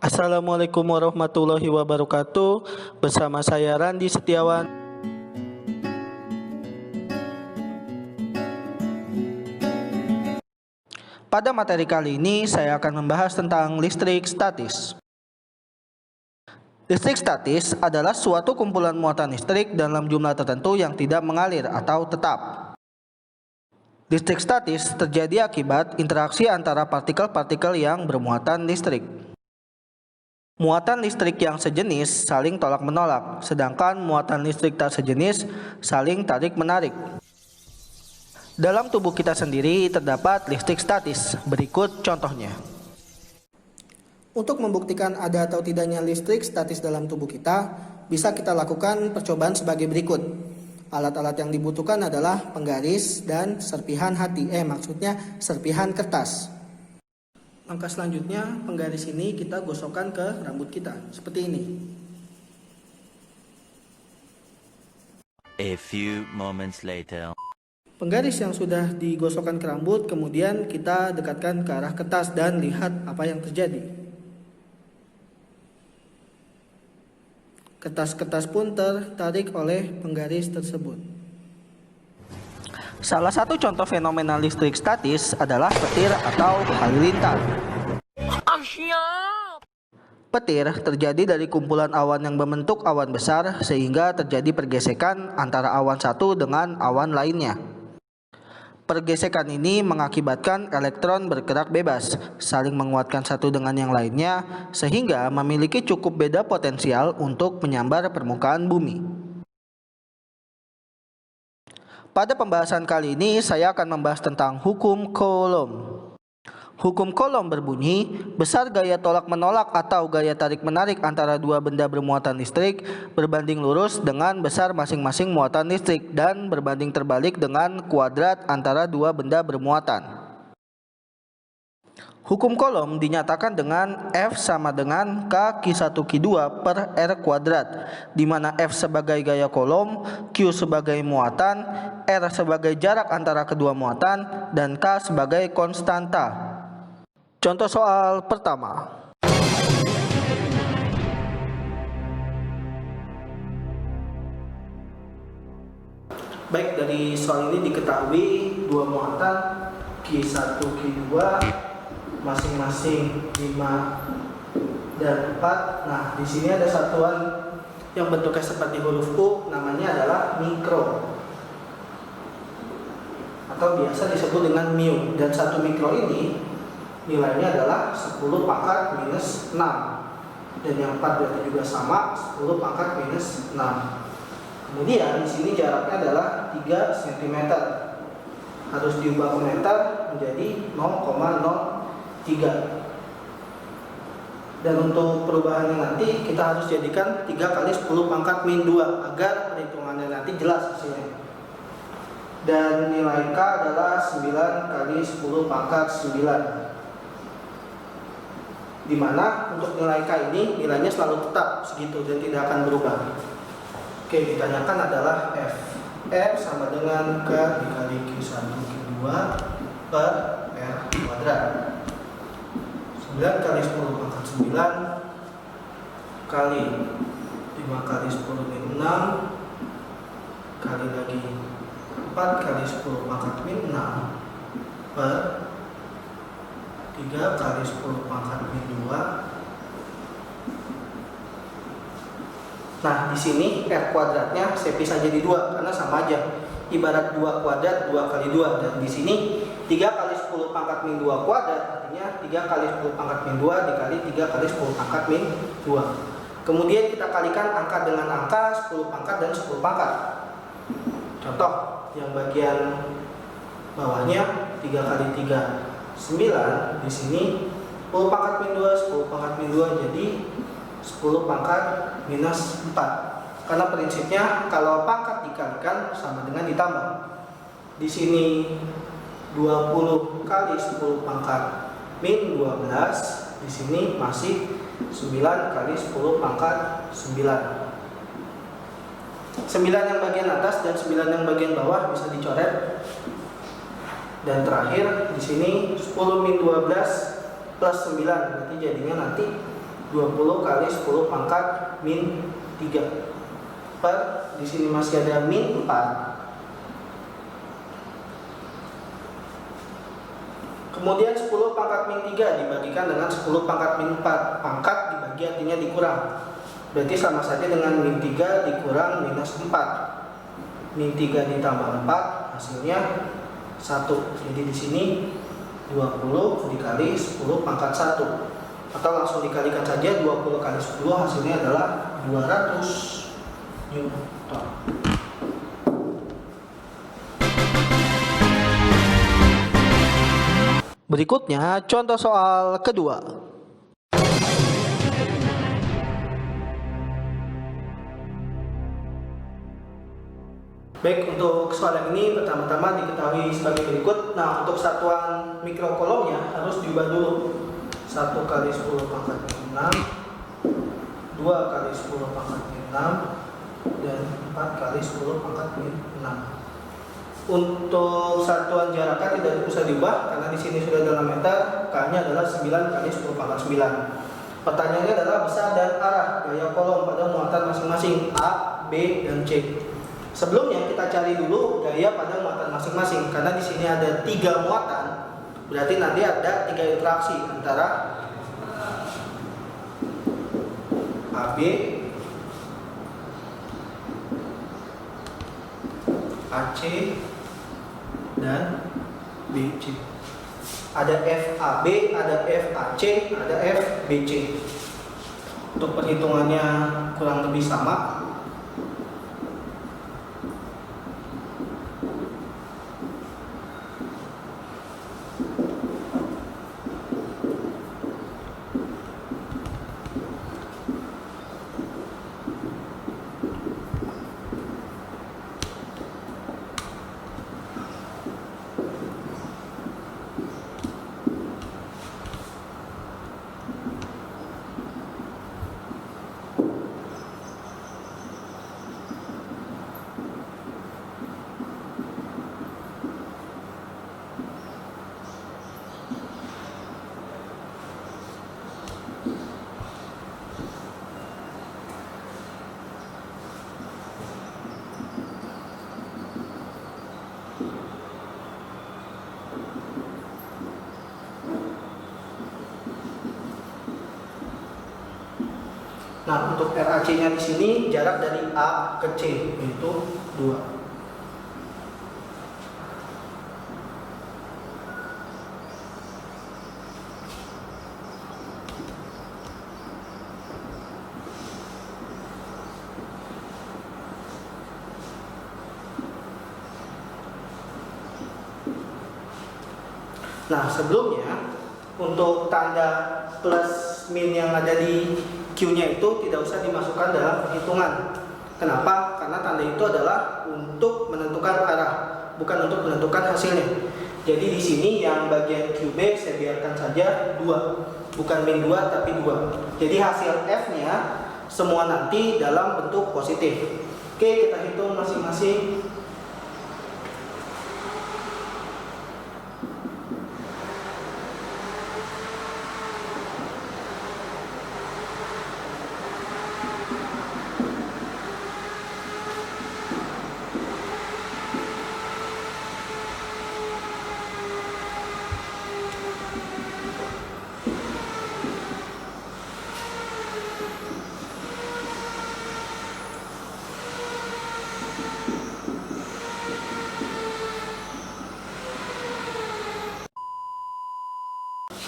Assalamualaikum warahmatullahi wabarakatuh. Bersama saya Randi Setiawan. Pada materi kali ini saya akan membahas tentang listrik statis. Listrik statis adalah suatu kumpulan muatan listrik dalam jumlah tertentu yang tidak mengalir atau tetap. Listrik statis terjadi akibat interaksi antara partikel-partikel yang bermuatan listrik. Muatan listrik yang sejenis saling tolak-menolak, sedangkan muatan listrik tak sejenis saling tarik-menarik. Dalam tubuh kita sendiri terdapat listrik statis. Berikut contohnya. Untuk membuktikan ada atau tidaknya listrik statis dalam tubuh kita, bisa kita lakukan percobaan sebagai berikut. Alat-alat yang dibutuhkan adalah penggaris dan serpihan serpihan kertas. Langkah selanjutnya, penggaris ini kita gosokkan ke rambut kita, seperti ini. A few moments later. Penggaris yang sudah digosokkan ke rambut, kemudian kita dekatkan ke arah kertas dan lihat apa yang terjadi. Kertas-kertas pun tertarik oleh penggaris tersebut. Salah satu contoh fenomena listrik statis adalah petir atau halilintar. Petir terjadi dari kumpulan awan yang membentuk awan besar sehingga terjadi pergesekan antara awan satu dengan awan lainnya. Pergesekan ini mengakibatkan elektron bergerak bebas, saling menguatkan satu dengan yang lainnya, sehingga memiliki cukup beda potensial untuk menyambar permukaan bumi. Pada pembahasan kali ini, saya akan membahas tentang hukum Coulomb. Hukum Coulomb berbunyi, besar gaya tolak-menolak atau gaya tarik-menarik antara dua benda bermuatan listrik berbanding lurus dengan besar masing-masing muatan listrik dan berbanding terbalik dengan kuadrat antara dua benda bermuatan. Hukum Coulomb dinyatakan dengan F sama dengan K Q1 Q2 per R kuadrat, di mana F sebagai gaya Coulomb, Q sebagai muatan, R sebagai jarak antara kedua muatan, dan K sebagai konstanta. Contoh soal pertama. Baik, dari soal ini diketahui dua muatan Q1, Q2 masing-masing 5 dan 4. Nah, di sini ada satuan yang bentuknya seperti huruf U, namanya adalah mikro atau biasa disebut dengan mu. Dan satu mikro ini nilainya adalah 10 pangkat minus 6. Dan yang 4 berarti juga sama, 10 pangkat minus 6. Kemudian di sini jaraknya adalah 3 cm. Harus diubah ke meter menjadi 0,03. Dan untuk perubahannya nanti kita harus jadikan 3 kali 10 pangkat min 2 agar perhitungannya nanti jelas hasilnya. Dan nilai K adalah 9 kali 10 pangkat 9. Dimana untuk nilai K ini nilainya selalu tetap segitu dan tidak akan berubah. Oke, ditanyakan adalah F. F sama dengan K dikali Q1 Q2 per R kuadrat. 9 kali 10 pangkat 9 kali 5 kali 10 min 6 kali lagi 4 kali 10 pangkat min 6 per 3 kali 10 pangkat min 2. Nah, di sini R kuadratnya saya pisah jadi 2 karena sama aja. Ibarat 2 kuadrat 2 kali 2. Dan di sini 3 kali 10 pangkat min 2 kuadrat artinya 3 kali 10 pangkat min 2 dikali 3 kali 10 pangkat min 2. Kemudian kita kalikan angka dengan angka 10 pangkat dan 10 pangkat. Contoh yang bagian bawahnya 3 kali 3 9, di sini 10 pangkat min 2, 10 pangkat min 2 jadi 10 pangkat minus 4. Karena prinsipnya kalau pangkat dikalikan sama dengan ditambah. Di sini 20 kali 10 pangkat min 12, di sini masih 9 kali 10 pangkat 9. 9 yang bagian atas dan 9 yang bagian bawah bisa dicoret. Dan terakhir di sini 10 min 12 plus 9 berarti jadinya nanti 20 kali 10 pangkat min 3 per, di sini masih ada min 4. Kemudian 10 pangkat min 3 dibagikan dengan 10 pangkat min 4. Pangkat dibagi artinya dikurang. Berarti sama saja dengan min 3 dikurang minus 4. Min 3 ditambah 4 hasilnya 1. Jadi di sini 20 dikali 10 pangkat 1. Atau langsung dikalikan saja, 20 kali 10 hasilnya adalah 200 Newton. Berikutnya contoh soal kedua. Baik, untuk soal ini pertama-tama diketahui sebagai berikut. Nah, untuk satuan mikrokolomnya harus diubah dulu. 1 kali 10 pangkat min 6, 2 kali 10 pangkat min 6, dan 4 kali 10 pangkat min 6. Untuk satuan jarak K tidak usah diubah karena di sini sudah dalam meter. K-nya adalah 9 kali 10 pangkat 9. Pertanyaannya adalah besar dan arah gaya kolom pada muatan masing-masing A, B, dan C. Sebelumnya kita cari dulu gaya pada muatan masing-masing karena di sini ada 3 muatan. Berarti nanti ada 3 interaksi antara AB, AC, dan BC. Ada FAB, ada FAC, ada FBC. Untuk perhitungannya kurang lebih sama. Nah, untuk RAC-nya di sini jarak dari A ke C yaitu 2. Nah, sebelumnya untuk tanda plus min yang ada di Q-nya itu tidak usah dimasukkan dalam perhitungan. Kenapa? Karena tanda itu adalah untuk menentukan arah, bukan untuk menentukan hasilnya. Jadi di sini yang bagian QB saya biarkan saja 2, bukan min 2 tapi 2. Jadi hasil F-nya semua nanti dalam bentuk positif. Oke, kita hitung masing-masing.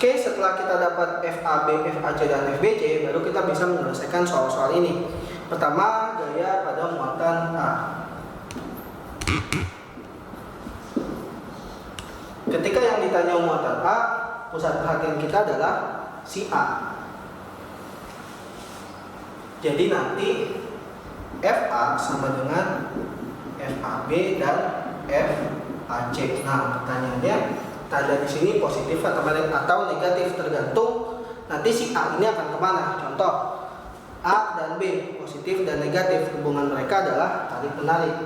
Oke, setelah kita dapat FAB, FAC, dan FBC, baru kita bisa menyelesaikan soal-soal ini. Pertama, gaya pada muatan A. Ketika yang ditanya muatan A, pusat perhatian kita adalah si A. Jadi nanti FA sama dengan FAB dan FAC. Nah, pertanyaannya, tanda di sini positif atau negatif tergantung nanti si A ini akan kemana. Contoh, A dan B positif dan negatif, hubungan mereka adalah tarik menarik.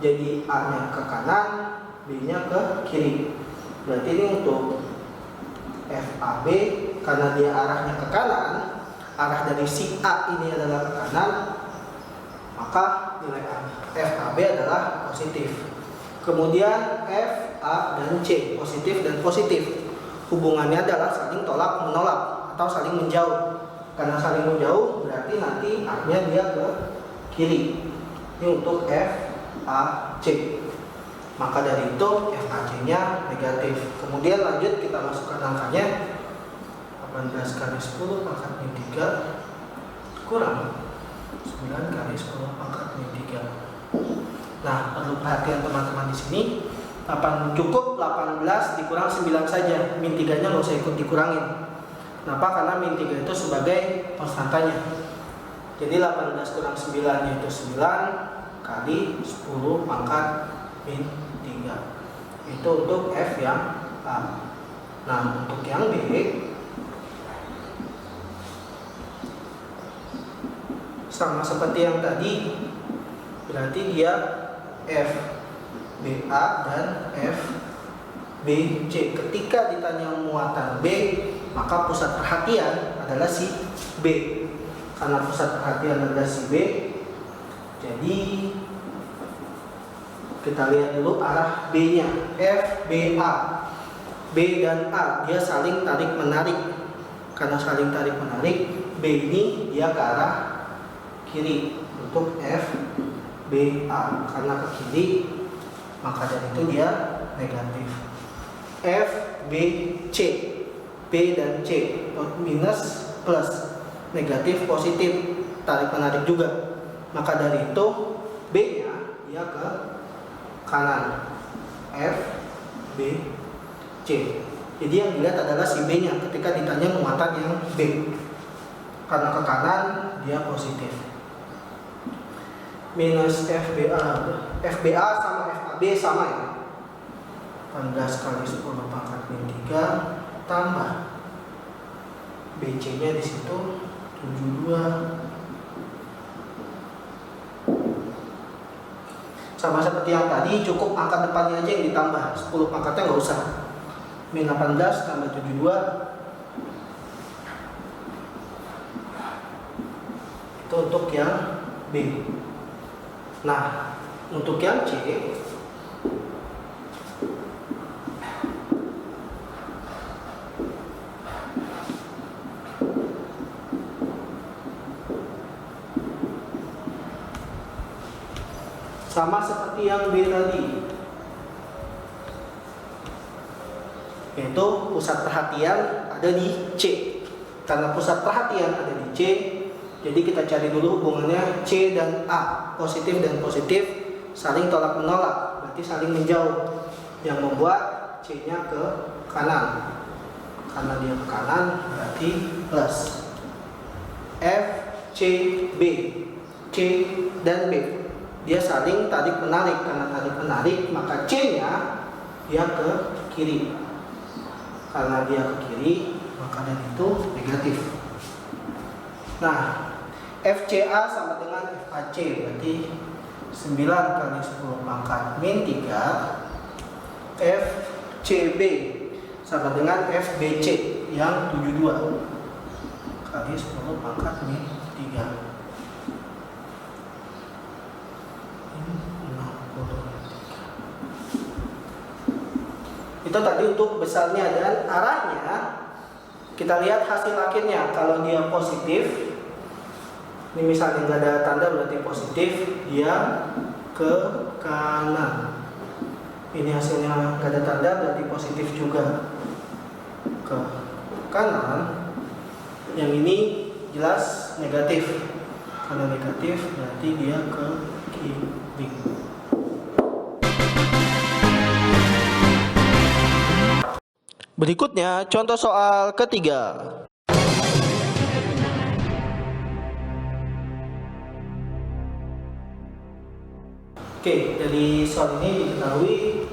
Jadi A-nya ke kanan, B-nya ke kiri. Berarti ini untuk FAB karena dia arahnya ke kanan, arah dari si A ini adalah ke kanan, maka nilai FAB adalah positif. Kemudian F, A, dan C positif dan positif. Hubungannya adalah saling tolak menolak atau saling menjauh. Karena saling menjauh berarti nanti arahnya dia ke kiri. Ini untuk F, A, C. Maka dari itu FAC-nya negatif. Kemudian lanjut kita masukkan angkanya. 18 kali 10 pangkat min 3 kurang 9 kali 10 pangkat min 3. Nah, perlu perhatian teman-teman di sini. Cukup 18 dikurang 9 saja. Min 3-nya nggak usah ikut dikurangin. Kenapa? Karena min 3 itu sebagai konstantanya. Jadi 18 kurang 9 yaitu 9 kali 10 pangkat min 3. Itu untuk F yang A. Nah, untuk yang B sama seperti yang tadi, berarti dia FBA dan FBC. Ketika ditanya muatan B, maka pusat perhatian adalah si B. Karena pusat perhatian adalah si B, jadi kita lihat dulu arah B-nya. FBA, B dan A dia saling tarik menarik. Karena saling tarik menarik, B ini dia ke arah kiri untuk FBA. Karena ke kiri, maka dari itu dia negatif. FBC, B dan C minus plus, negatif positif, tarik menarik juga. Maka dari itu B-nya dia ke kanan, FBC. Jadi yang dilihat adalah si B-nya ketika ditanya muatan yang B. Karena ke kanan dia positif. Minus FBA sama FAB sama ya. 18 kali 10 pangkat min 3 tambah BC-nya di situ 72. Sama seperti yang tadi, cukup angka depannya aja yang ditambah, 10 pangkatnya nggak usah. Min 18 tambah 72 itu untuk yang B. Nah, untuk yang C sama seperti yang B tadi, yaitu pusat perhatian ada di C. Karena pusat perhatian ada di C, jadi kita cari dulu hubungannya C dan A, positif dan positif saling tolak menolak, berarti saling menjauh, yang membuat C-nya ke kanan. Karena dia ke kanan berarti plus. F, C, B, C dan B dia saling tarik menarik. Karena tarik menarik, maka C-nya dia ke kiri. Karena dia ke kiri, maka dari itu negatif. Nah, FCA sama dengan FAC, berarti 9 kali 10 pangkat min 3. FCB sama dengan FBC yang 72 kali 10 pangkat min 3. Itu tadi untuk besarnya, dan arahnya kita lihat hasil akhirnya. Kalau dia positif, ini misalnya nggak ada tanda berarti positif, dia ke kanan. Ini hasilnya nggak ada tanda berarti positif juga ke kanan. Yang ini jelas negatif. Karena negatif berarti dia ke kiri. Berikutnya contoh soal ketiga. Oke, dari soal ini diketahui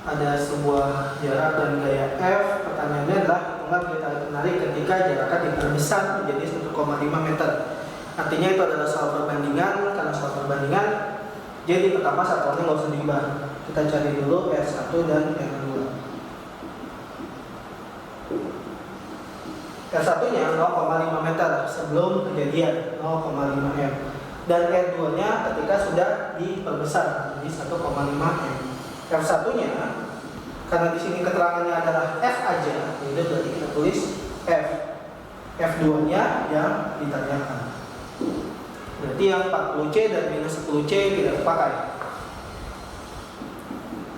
ada sebuah jarak dan gaya F. Pertanyaannya adalah hitunglah gaya tarik menarik ketika jaraknya diperbesar menjadi 1,5 meter. Artinya itu adalah soal perbandingan. Karena soal perbandingan, jadi pertama satuannya nggak usah diubah. Kita cari dulu R1 dan R2. R1 nya 0,5 meter, sebelum kejadian 0,5 M. Dan R2 nya ketika sudah diperbesar jadi 1,5 M. F1 nya karena di sini keterangannya adalah F aja, jadi berarti kita tulis F. F2 nya yang ditanyakan. Berarti yang 40C dan minus 10C tidak terpakai.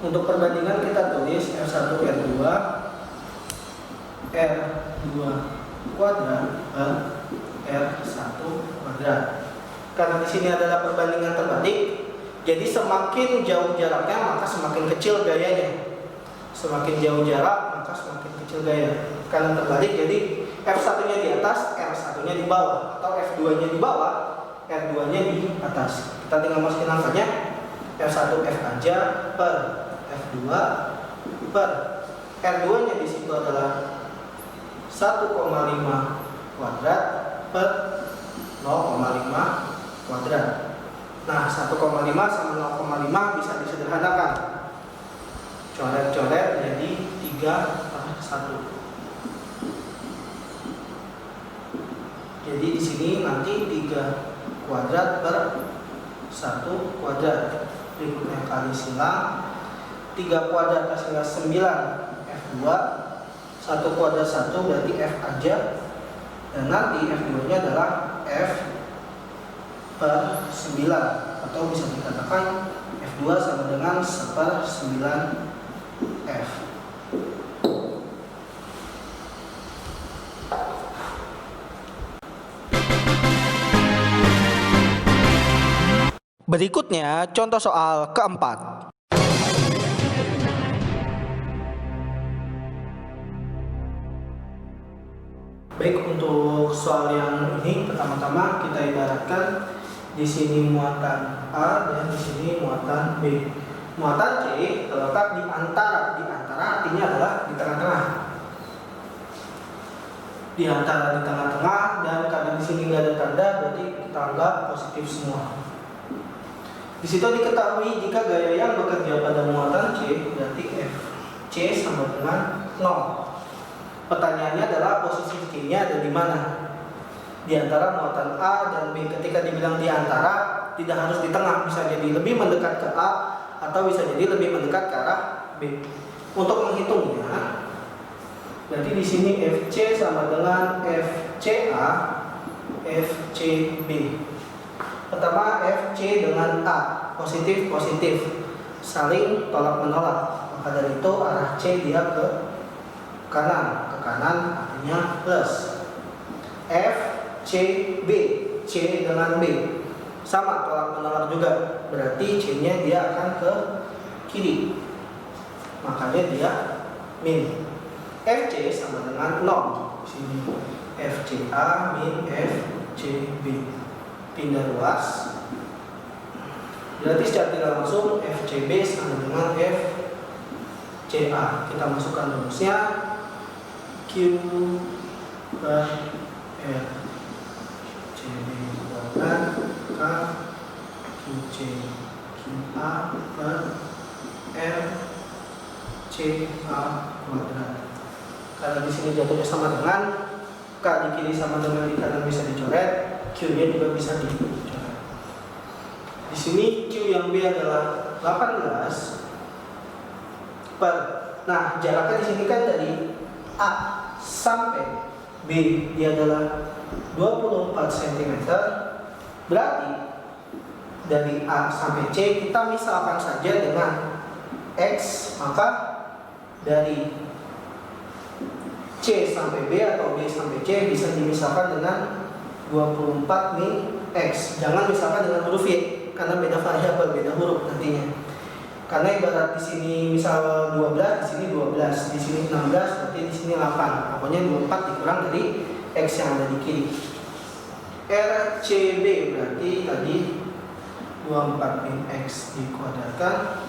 Untuk perbandingan kita tulis F1 R2 R2 kuadrat per R1 kuadrat. Karena di sini adalah perbandingan terbalik, jadi semakin jauh jaraknya maka semakin kecil gayanya. Semakin jauh jarak maka semakin kecil gaya. Karena terbalik, jadi F1-nya di atas, R1-nya di bawah, atau F2-nya di bawah, R2-nya di atas. Kita tinggal masukin angkanya. F1 F aja per F2 per R2-nya di situ adalah 1,5 kuadrat per 0,5 kuadrat. Nah, 1,5 sama 0,5 bisa disederhanakan. Coret-coret jadi 3/1. Jadi di sini nanti 3 kuadrat per 1 kuadrat. Berikutnya kali silang. 3 kuadrat hasilnya 9 F2. 1 kuadrat 1 berarti F aja. Dan nanti F2-nya adalah F per 9, atau bisa dikatakan F2 sama dengan 1/9 F. Berikutnya contoh soal keempat. Baik, untuk soal yang ini pertama-tama kita ibaratkan di sini muatan A dan di sini muatan B. Muatan C terletak di antara artinya adalah di tengah-tengah. Di antara di tengah-tengah, dan karena di sini nggak ada tanda berarti kita anggap positif semua. Di situ diketahui jika gaya yang bekerja pada muatan C berarti FC sama dengan 0. Pertanyaannya adalah posisi C-nya ada di mana? Di antara muatan A dan B. Ketika dibilang di antara, tidak harus di tengah, bisa jadi lebih mendekat ke A atau bisa jadi lebih mendekat ke arah B. Untuk menghitungnya, berarti di sini FC sama dengan FCA, FCB. Pertama FC dengan A, positif positif, saling tolak menolak. Maka dari itu arah C dia ke kanan artinya plus. F C B, C dengan B sama tolak menolak juga, berarti C-nya dia akan ke kiri, makanya dia min. FC sama dengan 0, sini FCA min FCB, pindah ruas, berarti secara tidak langsung FCB sama dengan FCA. Kita masukkan rumusnya Q per R CB kuadrat K QC QA per R CA kuadrat. Karena di sini jatuhnya sama dengan K di kiri sama dengan di kanan bisa dicoret, Q-nya juga bisa dicoret. Di sini Q yang B adalah 18 per. Nah, jaraknya di sini kan dari A sampai B dia adalah 24 cm. Berarti dari A sampai C kita misalkan saja dengan X, maka dari C sampai B atau B sampai C bisa dimisalkan dengan 24 min X. Jangan misalkan dengan huruf Y, karena beda variabel, beda huruf nantinya. Karena ibarat di sini misal 12, di sini 12, di sini 16, berarti di sini 8. Pokoknya 24 dikurang dari X yang ada di kiri. RCB berarti tadi 24 min X dikuadratkan,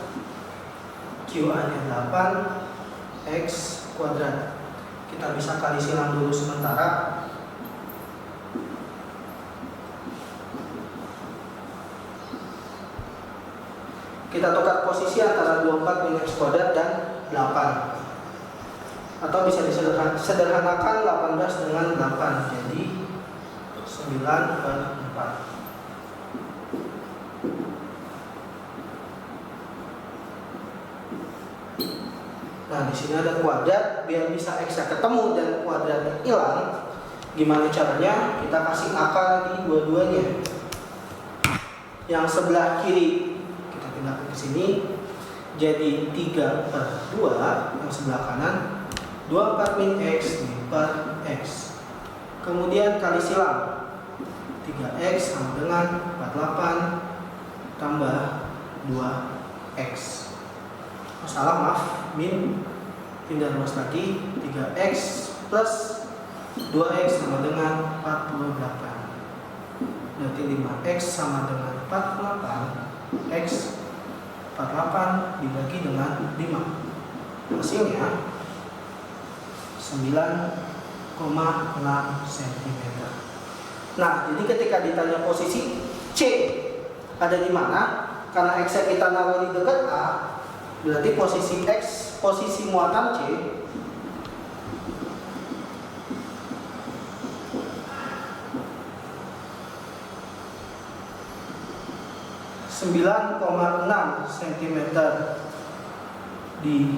QA-nya 8 X kuadrat. Kita bisa kali silang dulu sementara. Kita tukar posisi antara 24 min X kuadrat dan 8. Atau bisa disederhanakan 18 dengan 8. Jadi 9/4. Nah, di sini ada kuadrat, biar bisa X-nya ketemu dan kuadratnya hilang. Gimana caranya? Kita kasih akar lagi dua-duanya. Yang sebelah kiri kita pindahkan ke sini, jadi 3/2. Yang sebelah kanan 24 min X per X. Kemudian kali silang, 3X sama dengan 48 tambah 2X. Oh, salah, maaf, min, pindah ruas lagi, 3X plus 2X sama dengan 48. Berarti 5X sama dengan 48. X 48 dibagi dengan 5. Hasilnya 9,6 cm. Nah, jadi ketika ditanya posisi C ada di mana, karena X kita naruh di dekat A, berarti posisi X, posisi muatan C, (9,6 cm) di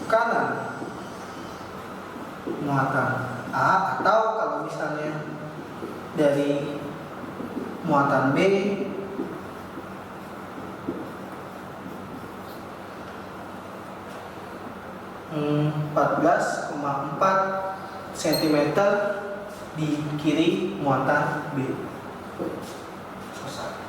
kanan muatan A, atau kalau misalnya dari muatan B, (14,4 cm di kiri muatan B. Selesai.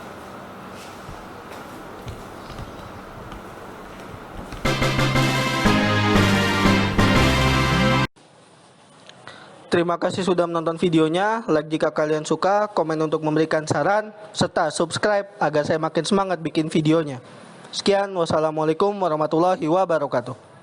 Terima kasih sudah menonton videonya. Like jika kalian suka, komen untuk memberikan saran, serta subscribe agar saya makin semangat bikin videonya. Sekian, wassalamualaikum warahmatullahi wabarakatuh.